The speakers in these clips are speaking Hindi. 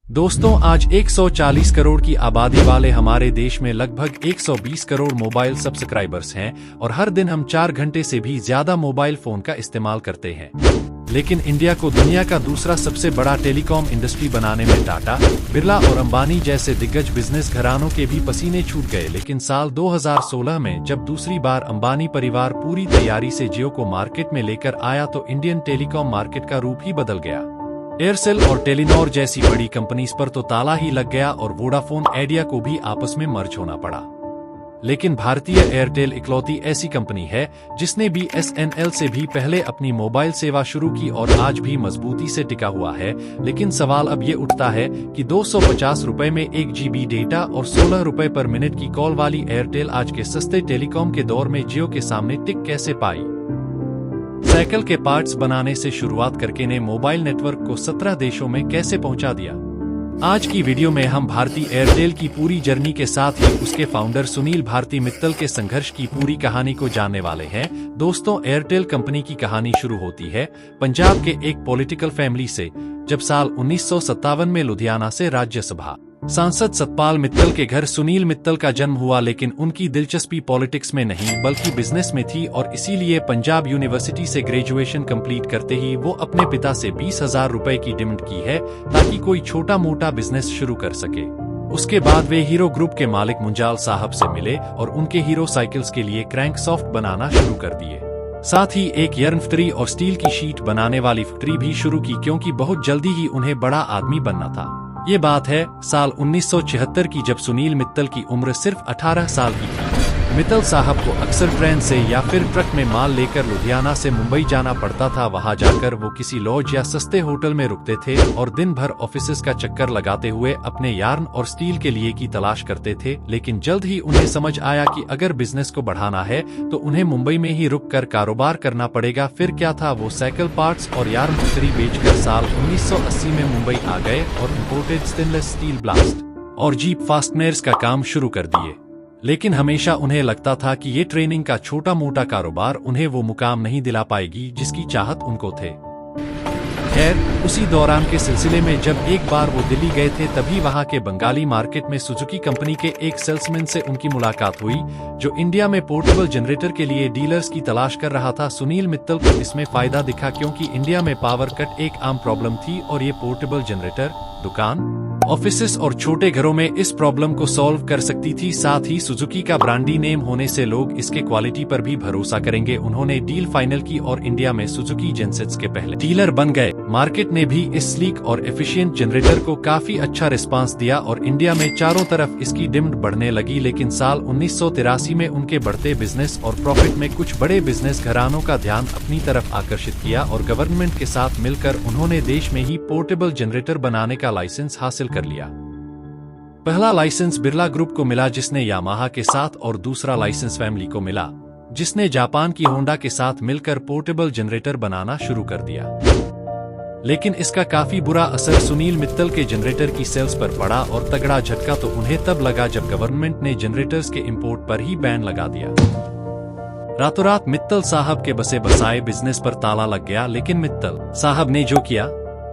दोस्तों, आज 140 करोड़ की आबादी वाले हमारे देश में लगभग 120 करोड़ मोबाइल सब्सक्राइबर्स हैं और हर दिन हम 4 घंटे से भी ज्यादा मोबाइल फोन का इस्तेमाल करते हैं। लेकिन इंडिया को दुनिया का दूसरा सबसे बड़ा टेलीकॉम इंडस्ट्री बनाने में टाटा, बिरला और अंबानी जैसे दिग्गज बिजनेस घरानों के भी पसीने छूट गए। लेकिन साल 2016 में जब दूसरी बार अंबानी परिवार पूरी तैयारी से जियो को मार्केट में लेकर आया तो इंडियन टेलीकॉम मार्केट का रूप ही बदल गया। एयरसेल और टेलीनॉर जैसी बड़ी कंपनीज पर तो ताला ही लग गया और वोडाफोन आइडिया को भी आपस में मर्ज होना पड़ा। लेकिन भारतीय एयरटेल इकलौती ऐसी कंपनी है जिसने BSNL से भी पहले अपनी मोबाइल सेवा शुरू की और आज भी मजबूती से टिका हुआ है। लेकिन सवाल अब ये उठता है कि 250 रुपए में 1 GB डेटा और 16 रुपए पर मिनट की कॉल वाली एयरटेल आज के सस्ते टेलीकॉम के दौर में जियो के सामने टिक कैसे पाई। साइकिल के पार्ट्स बनाने से शुरुआत करके ने मोबाइल नेटवर्क को 17 देशों में कैसे पहुंचा दिया। आज की वीडियो में हम भारती एयरटेल की पूरी जर्नी के साथ ही उसके फाउंडर सुनील भारती मित्तल के संघर्ष की पूरी कहानी को जानने वाले हैं। दोस्तों, एयरटेल कंपनी की कहानी शुरू होती है पंजाब के एक पॉलिटिकल फैमिली से, जब साल 1957 में लुधियाना से राज्यसभा सांसद सतपाल मित्तल के घर सुनील मित्तल का जन्म हुआ। लेकिन उनकी दिलचस्पी पॉलिटिक्स में नहीं बल्कि बिजनेस में थी और इसीलिए पंजाब यूनिवर्सिटी से ग्रेजुएशन कंप्लीट करते ही वो अपने पिता से 20,000 रुपए की डिमांड की है ताकि कोई छोटा मोटा बिजनेस शुरू कर सके। उसके बाद वे हीरो ग्रुप के मालिक मुंजाल साहब से मिले और उनके हीरो साइकिल्स के लिए क्रैंक सॉफ्ट बनाना शुरू कर दिए। साथ ही एक यर्न फैक्ट्री और स्टील की शीट बनाने वाली फैक्ट्री भी शुरू की, क्योंकि बहुत जल्दी ही उन्हें बड़ा आदमी बनना था। ये बात है साल 1976 की, जब सुनील मित्तल की उम्र सिर्फ 18 साल की थी। मित्तल साहब को अक्सर ट्रेन से या फिर ट्रक में माल लेकर लुधियाना से मुंबई जाना पड़ता था। वहां जाकर वो किसी लॉज या सस्ते होटल में रुकते थे और दिन भर ऑफिसेज का चक्कर लगाते हुए अपने यार्न और स्टील के लिए की तलाश करते थे। लेकिन जल्द ही उन्हें समझ आया कि अगर बिजनेस को बढ़ाना है तो उन्हें मुंबई में ही रुक कर कारोबार करना पड़ेगा। फिर क्या था, वो साइकिल पार्ट्स और यार्न फैक्ट्री बेचकर साल 1980 में मुंबई आ गए और इंपोर्टेड स्टेनलेस स्टील ब्लास्ट और जीप फास्टनर्स का काम शुरू कर दिए। लेकिन हमेशा उन्हें लगता था कि ये ट्रेनिंग का छोटा मोटा कारोबार उन्हें वो मुकाम नहीं दिला पाएगी जिसकी चाहत उनको थे। खैर, उसी दौरान के सिलसिले में जब एक बार वो दिल्ली गए थे तभी वहां के बंगाली मार्केट में सुजुकी कंपनी के एक सेल्समैन से उनकी मुलाकात हुई जो इंडिया में पोर्टेबल जनरेटर के लिए डीलर्स की तलाश कर रहा था। सुनील मित्तल को इसमें फायदा दिखा क्योंकि इंडिया में पावर कट एक आम प्रॉब्लम थी और ये पोर्टेबल जनरेटर दुकान, ऑफिसेस और छोटे घरों में इस प्रॉब्लम को सॉल्व कर सकती थी। साथ ही सुजुकी का ब्रांडी नेम होने से लोग इसके क्वालिटी पर भी भरोसा करेंगे। उन्होंने डील फाइनल की और इंडिया में सुजुकी जेनसेट्स के पहले डीलर बन गए। मार्केट ने भी इस स्लीक और एफिशिएंट जनरेटर को काफी अच्छा रिस्पांस दिया और इंडिया में चारों तरफ इसकी डिमांड बढ़ने लगी। लेकिन साल 1983 में उनके बढ़ते बिजनेस और प्रॉफिट में कुछ बड़े बिजनेस घरानों का ध्यान अपनी तरफ आकर्षित किया और गवर्नमेंट के साथ मिलकर उन्होंने देश में ही पोर्टेबल जनरेटर बनाने का लाइसेंस हासिल कर लिया। पहला लाइसेंस बिरला ग्रुप को मिला जिसने यामाहा के साथ, और दूसरा लाइसेंस फैमिली को मिला जिसने जापान की होंडा के साथ मिलकर पोर्टेबल जनरेटर बनाना शुरू कर दिया। लेकिन इसका काफी बुरा असर सुनील मित्तल के जनरेटर की सेल्स पर पड़ा और तगड़ा झटका तो उन्हें तब लगा जब गवर्नमेंट ने जनरेटर्स के इंपोर्ट पर ही बैन लगा दिया। रातों रात मित्तल साहब के बसे बसाए बिजनेस पर ताला लग गया। लेकिन मित्तल साहब ने जो किया,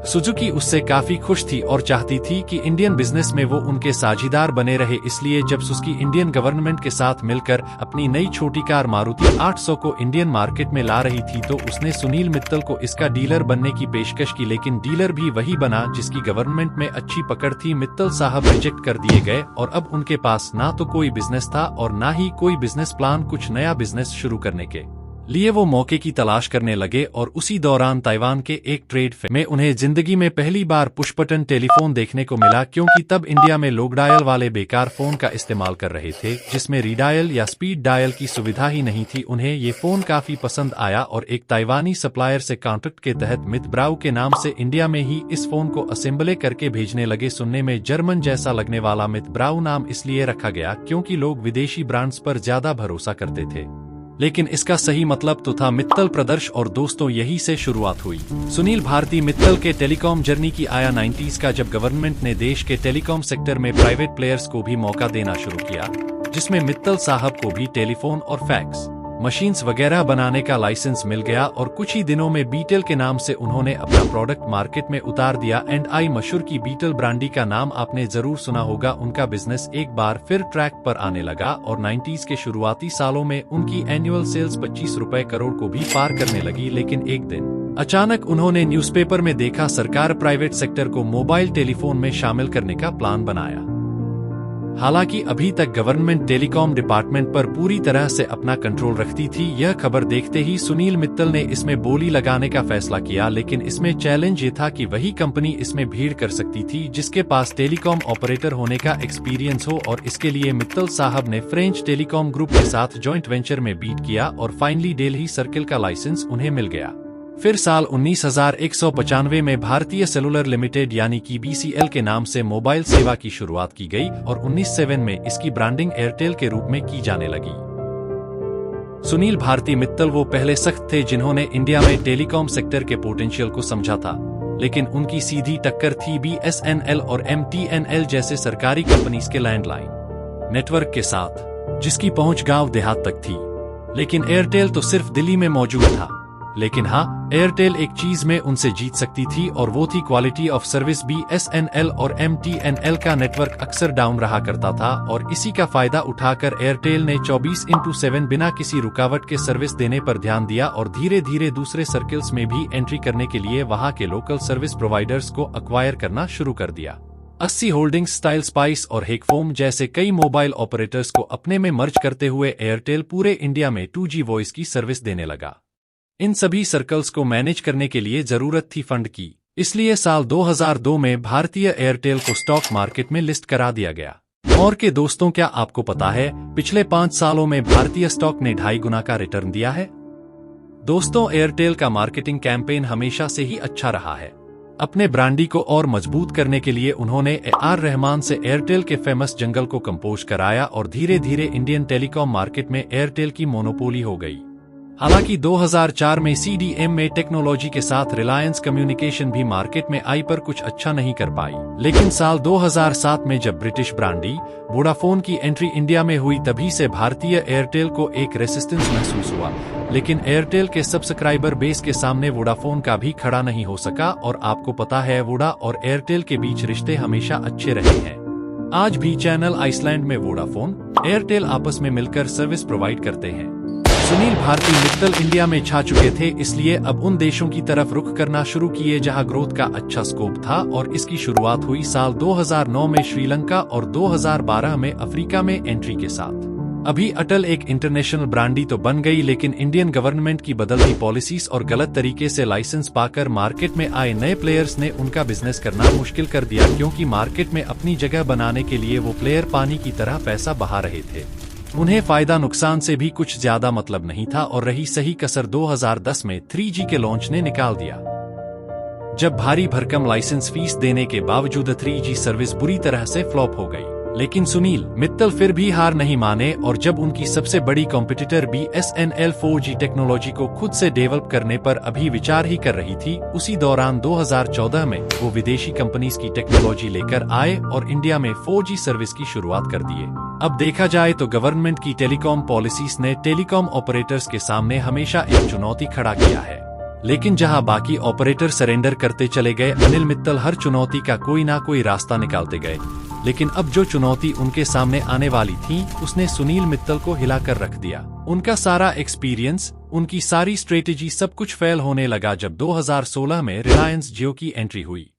सुजुकी उससे काफी खुश थी और चाहती थी कि इंडियन बिजनेस में वो उनके साझीदार बने रहे। इसलिए जब सुजुकी इंडियन गवर्नमेंट के साथ मिलकर अपनी नई छोटी कार मारुति 800 को इंडियन मार्केट में ला रही थी तो उसने सुनील मित्तल को इसका डीलर बनने की पेशकश की। लेकिन डीलर भी वही बना जिसकी गवर्नमेंट में अच्छी पकड़ थी। मित्तल साहब रिजेक्ट कर दिए गए और अब उनके पास ना तो कोई बिजनेस था और ना ही कोई बिजनेस प्लान कुछ नया बिजनेस शुरू करने के लिए वो मौके की तलाश करने लगे। और उसी दौरान ताइवान के एक ट्रेड फेयर में उन्हें जिंदगी में पहली बार पुश बटन टेलीफोन देखने को मिला, क्योंकि तब इंडिया में लोग डायल वाले बेकार फोन का इस्तेमाल कर रहे थे जिसमें रीडायल या स्पीड डायल की सुविधा ही नहीं थी। उन्हें ये फोन काफी पसंद आया और एक ताइवानी सप्लायर से कॉन्ट्रैक्ट के तहत मित ब्राउ के नाम से इंडिया में ही इस फोन को असेंबले करके भेजने लगे। सुनने में जर्मन जैसा लगने वाला मित ब्राउ नाम इसलिए रखा गया क्योंकि लोग विदेशी ब्रांड्स पर ज्यादा भरोसा करते थे, लेकिन इसका सही मतलब तो था मित्तल प्रदर्श। और दोस्तों, यही से शुरुआत हुई सुनील भारती मित्तल के टेलीकॉम जर्नी की। आया 90s का, जब गवर्नमेंट ने देश के टेलीकॉम सेक्टर में प्राइवेट प्लेयर्स को भी मौका देना शुरू किया, जिसमें मित्तल साहब को भी टेलीफोन और फैक्स मशीन्स वगैरह बनाने का लाइसेंस मिल गया और कुछ ही दिनों में बीटल के नाम से उन्होंने अपना प्रोडक्ट मार्केट में उतार दिया। एंड आई मशहूर की बीटल ब्रांडी का नाम आपने जरूर सुना होगा। उनका बिजनेस एक बार फिर ट्रैक पर आने लगा और 90s के शुरुआती सालों में उनकी एनुअल सेल्स 25 रुपए करोड़ को भी पार करने लगी। लेकिन एक दिन अचानक उन्होंने न्यूज़पेपर में देखा सरकार प्राइवेट सेक्टर को मोबाइल टेलीफोन में शामिल करने का प्लान बनाया। हालांकि अभी तक गवर्नमेंट टेलीकॉम डिपार्टमेंट पर पूरी तरह से अपना कंट्रोल रखती थी। यह खबर देखते ही सुनील मित्तल ने इसमें बोली लगाने का फैसला किया। लेकिन इसमें चैलेंज ये था कि वही कंपनी इसमें भीड़ कर सकती थी जिसके पास टेलीकॉम ऑपरेटर होने का एक्सपीरियंस हो, और इसके लिए मित्तल साहब ने फ्रेंच टेलीकॉम ग्रुप के साथ जॉइंट वेंचर में बीट किया और फाइनली दिल्ली सर्किल का लाइसेंस उन्हें मिल गया। फिर साल 1995 में भारतीय सेलुलर लिमिटेड यानी कि BCL के नाम से मोबाइल सेवा की शुरुआत की गई और 1997 में इसकी ब्रांडिंग एयरटेल के रूप में की जाने लगी। सुनील भारती मित्तल वो पहले सख्त थे जिन्होंने इंडिया में टेलीकॉम सेक्टर के पोटेंशियल को समझा था, लेकिन उनकी सीधी टक्कर थी BSNL और MTNL जैसे सरकारी कंपनीज के लैंडलाइन नेटवर्क के साथ, जिसकी पहुंच गांव देहात तक थी। लेकिन एयरटेल तो सिर्फ दिल्ली में मौजूद था। लेकिन हाँ, एयरटेल एक चीज में उनसे जीत सकती थी और वो थी क्वालिटी ऑफ सर्विस। BSNL और MTNL का नेटवर्क अक्सर डाउन रहा करता था और इसी का फायदा उठाकर एयरटेल ने 24/7 बिना किसी रुकावट के सर्विस देने पर ध्यान दिया और धीरे धीरे दूसरे सर्किल्स में भी एंट्री करने के लिए वहां के लोकल सर्विस प्रोवाइडर्स को अक्वायर करना शुरू कर दिया। 80 होल्डिंग्स, स्टाइल स्पाइस और हेकफोम जैसे कई मोबाइल ऑपरेटर्स को अपने में मर्ज करते हुए एयरटेल पूरे इंडिया में 2G वॉइस की सर्विस देने लगा। इन सभी सर्कल्स को मैनेज करने के लिए जरूरत थी फंड की, इसलिए साल 2002 में भारतीय एयरटेल को स्टॉक मार्केट में लिस्ट करा दिया गया। और के दोस्तों, क्या आपको पता है पिछले 5 सालों में भारतीय स्टॉक ने 2.5 गुना का रिटर्न दिया है। दोस्तों, एयरटेल का मार्केटिंग कैंपेन हमेशा से ही अच्छा रहा है। अपने ब्रांडी को और मजबूत करने के लिए उन्होंने AR रहमान से एयरटेल के फेमस जंगल को कंपोज कराया और धीरे धीरे इंडियन टेलीकॉम मार्केट में एयरटेल की मोनोपोली हो गई। हालांकि 2004 में CDM में टेक्नोलॉजी के साथ रिलायंस कम्युनिकेशन भी मार्केट में आई पर कुछ अच्छा नहीं कर पाई। लेकिन साल 2007 में जब ब्रिटिश ब्रांडी वोडाफोन की एंट्री इंडिया में हुई, तभी से भारतीय एयरटेल को एक रेसिस्टेंस महसूस हुआ। लेकिन एयरटेल के सब्सक्राइबर बेस के सामने वोडाफोन का भी खड़ा नहीं हो सका। और आपको पता है, वोडा और एयरटेल के बीच रिश्ते हमेशा अच्छे रहे हैं। आज भी चैनल आइसलैंड में वोडाफोन एयरटेल आपस में मिलकर सर्विस प्रोवाइड करते हैं। सुनील भारती मित्तल इंडिया में छा चुके थे, इसलिए अब उन देशों की तरफ रुख करना शुरू किए जहां ग्रोथ का अच्छा स्कोप था और इसकी शुरुआत हुई साल 2009 में श्रीलंका और 2012 में अफ्रीका में एंट्री के साथ। अभी अटल एक इंटरनेशनल ब्रांडी तो बन गई, लेकिन इंडियन गवर्नमेंट की बदलती पॉलिसीज और गलत तरीके से लाइसेंस पाकर मार्केट में आए नए प्लेयर्स ने उनका बिजनेस करना मुश्किल कर दिया, क्योंकि मार्केट में अपनी जगह बनाने के लिए वो प्लेयर पानी की तरह पैसा बहा रहे थे। उन्हें फायदा नुकसान से भी कुछ ज्यादा मतलब नहीं था और रही सही कसर 2010 में 3G के लॉन्च ने निकाल दिया, जब भारी भरकम लाइसेंस फीस देने के बावजूद 3G सर्विस बुरी तरह से फ्लॉप हो गई। लेकिन सुनील मित्तल फिर भी हार नहीं माने और जब उनकी सबसे बड़ी कॉम्पिटिटर BSNL 4G टेक्नोलॉजी को खुद से डेवलप करने पर अभी विचार ही कर रही थी, उसी दौरान 2014 में वो विदेशी कंपनीज की टेक्नोलॉजी लेकर आए और इंडिया में 4G सर्विस की शुरुआत कर दिए। अब देखा जाए तो गवर्नमेंट की टेलीकॉम पॉलिसीज ने टेलीकॉम ऑपरेटर्स के सामने हमेशा एक चुनौती खड़ा किया है, लेकिन जहां बाकी ऑपरेटर सरेंडर करते चले गए, अनिल मित्तल हर चुनौती का कोई ना कोई रास्ता निकालते गए। लेकिन अब जो चुनौती उनके सामने आने वाली थी, उसने सुनील मित्तल को हिलाकर रख दिया। उनका सारा एक्सपीरियंस, उनकी सारी स्ट्रेटेजी, सब कुछ फेल होने लगा जब 2016 में रिलायंस जियो की एंट्री हुई।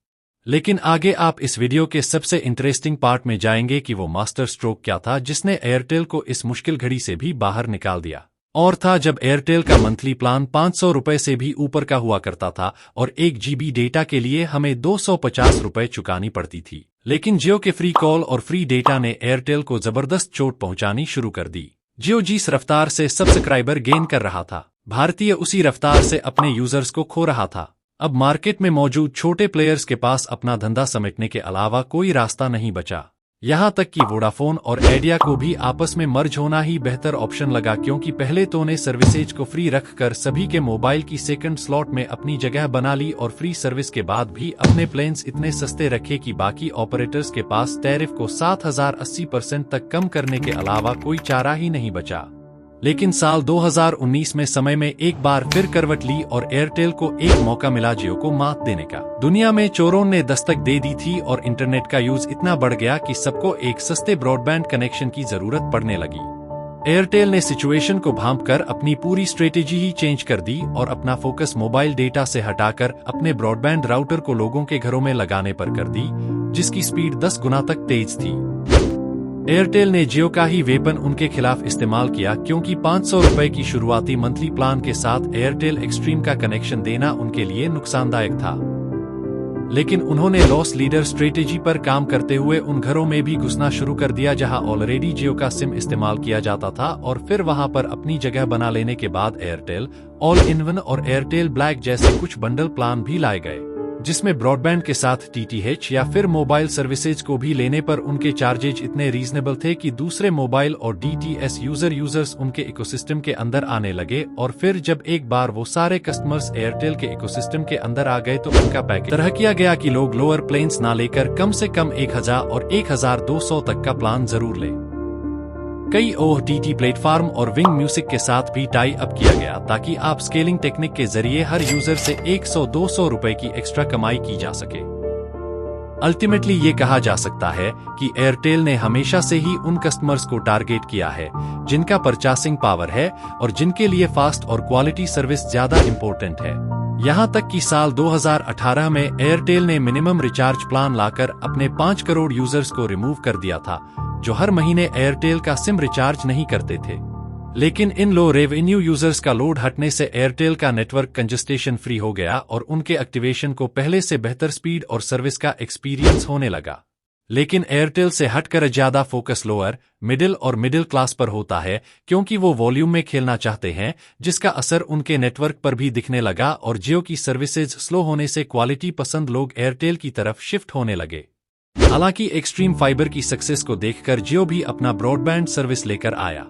लेकिन आगे आप इस वीडियो के सबसे इंटरेस्टिंग पार्ट में जाएंगे कि वो मास्टर स्ट्रोक क्या था जिसने एयरटेल को इस मुश्किल घड़ी से भी बाहर निकाल दिया। और था जब एयरटेल का मंथली प्लान 500 रुपए से भी ऊपर का हुआ करता था और 1 GB डेटा के लिए हमें 250 रुपए चुकानी पड़ती थी। लेकिन जियो के फ्री कॉल और फ्री डेटा ने एयरटेल को जबरदस्त चोट पहुंचानी शुरू कर दी। जियो जिस रफ्तार से सब्सक्राइबर गेन कर रहा था, भारतीय उसी रफ्तार से अपने यूजर्स को खो रहा था। अब मार्केट में मौजूद छोटे प्लेयर्स के पास अपना धंधा समेटने के अलावा कोई रास्ता नहीं बचा। यहाँ तक कि वोडाफोन और आइडिया को भी आपस में मर्ज होना ही बेहतर ऑप्शन लगा, क्योंकि पहले तो ने सर्विसेज को फ्री रखकर सभी के मोबाइल की सेकंड स्लॉट में अपनी जगह बना ली और फ्री सर्विस के बाद भी अपने प्लान्स इतने सस्ते रखे कि बाकी ऑपरेटर्स के पास टैरिफ को 7080% तक कम करने के अलावा कोई चारा ही नहीं बचा। लेकिन साल 2019 में समय में एक बार फिर करवट ली और एयरटेल को एक मौका मिला जियो को मात देने का। दुनिया में चोरों ने दस्तक दे दी थी और इंटरनेट का यूज इतना बढ़ गया कि सबको एक सस्ते ब्रॉडबैंड कनेक्शन की जरूरत पड़ने लगी। एयरटेल ने सिचुएशन को भांपकर अपनी पूरी स्ट्रेटेजी ही चेंज कर दी और अपना फोकस मोबाइल डेटा से हटाकर अपने ब्रॉडबैंड राउटर को लोगों के घरों में लगाने पर कर दी, जिसकी स्पीड 10 गुना तक तेज थी। एयरटेल ने जियो का ही वेपन उनके खिलाफ इस्तेमाल किया, क्योंकि 500 रुपए की शुरुआती मंथली प्लान के साथ एयरटेल एक्सट्रीम का कनेक्शन देना उनके लिए नुकसानदायक था। लेकिन उन्होंने लॉस लीडर स्ट्रेटेजी पर काम करते हुए उन घरों में भी घुसना शुरू कर दिया जहां ऑलरेडी जियो का सिम इस्तेमाल किया जाता था, और फिर वहां पर अपनी जगह बना लेने के बाद एयरटेल ऑल इन वन और एयरटेल ब्लैक जैसे कुछ बंडल प्लान भी लाए गए, जिसमें ब्रॉडबैंड के साथ टीटीएच या फिर मोबाइल सर्विसेज को भी लेने पर उनके चार्जेज इतने रीजनेबल थे कि दूसरे मोबाइल और डीटीएस यूजर्स उनके इकोसिस्टम के अंदर आने लगे। और फिर जब एक बार वो सारे कस्टमर्स एयरटेल के इकोसिस्टम के अंदर आ गए तो उनका पैकेज तरह किया गया कि लोग लोअर प्लेन्स ना लेकर कम से कम 1000 और 1200 तक का प्लान जरूर लें। कई OTT प्लेटफॉर्म और विंग म्यूजिक के साथ भी टाई अप किया गया ताकि आप स्केलिंग टेक्निक के जरिए हर यूजर से 100-200 रुपए की एक्स्ट्रा कमाई की जा सके। अल्टीमेटली ये कहा जा सकता है कि एयरटेल ने हमेशा से ही उन कस्टमर्स को टारगेट किया है जिनका परचेसिंग पावर है और जिनके लिए फास्ट और क्वालिटी सर्विस ज्यादा इंपॉर्टेंट है। यहाँ तक कि साल 2018 में एयरटेल ने मिनिमम रिचार्ज प्लान लाकर अपने 5 करोड़ यूजर्स को रिमूव कर दिया था, जो हर महीने एयरटेल का सिम रिचार्ज नहीं करते थे। लेकिन इन लो रेवेन्यू यूजर्स का लोड हटने से एयरटेल का नेटवर्क कंजस्टेशन फ्री हो गया और उनके एक्टिवेशन को पहले से बेहतर स्पीड और सर्विस का एक्सपीरियंस होने लगा। लेकिन एयरटेल से हटकर ज्यादा फोकस लोअर, मिडिल और मिडिल क्लास पर होता है, क्योंकि वो वॉल्यूम में खेलना चाहते हैं, जिसका असर उनके नेटवर्क पर भी दिखने लगा और जियो की सर्विसेज स्लो होने से क्वालिटी पसंद लोग एयरटेल की तरफ शिफ्ट होने लगे। हालांकि एक्सट्रीम फाइबर की सक्सेस को देखकर जियो भी अपना ब्रॉडबैंड सर्विस लेकर आया,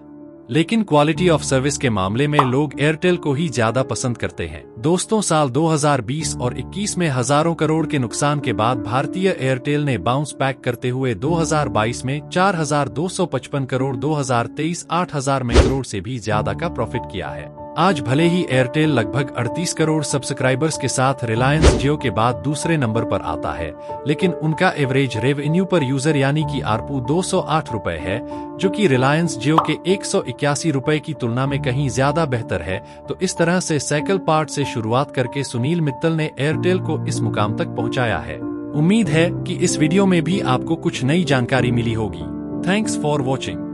लेकिन क्वालिटी ऑफ सर्विस के मामले में लोग एयरटेल को ही ज्यादा पसंद करते हैं। दोस्तों, साल 2020 और 21 में हजारों करोड़ के नुकसान के बाद भारतीय एयरटेल ने बाउंस बैक करते हुए 2022 में 4255 करोड़, 2023 8000 में करोड़ से भी ज्यादा का प्रॉफिट किया है। आज भले ही एयरटेल लगभग 38 करोड़ सब्सक्राइबर्स के साथ रिलायंस जियो के बाद दूसरे नंबर पर आता है, लेकिन उनका एवरेज रेवेन्यू पर यूजर यानी कि आरपू 208 रुपए है, जो कि रिलायंस जियो के 181 रुपए की तुलना में कहीं ज्यादा बेहतर है। तो इस तरह से साइकिल पार्ट से शुरुआत करके सुनील मित्तल ने एयरटेल को इस मुकाम तक पहुंचाया है। उम्मीद है कि इस वीडियो में भी आपको कुछ नई जानकारी मिली होगी। Thanks for watching.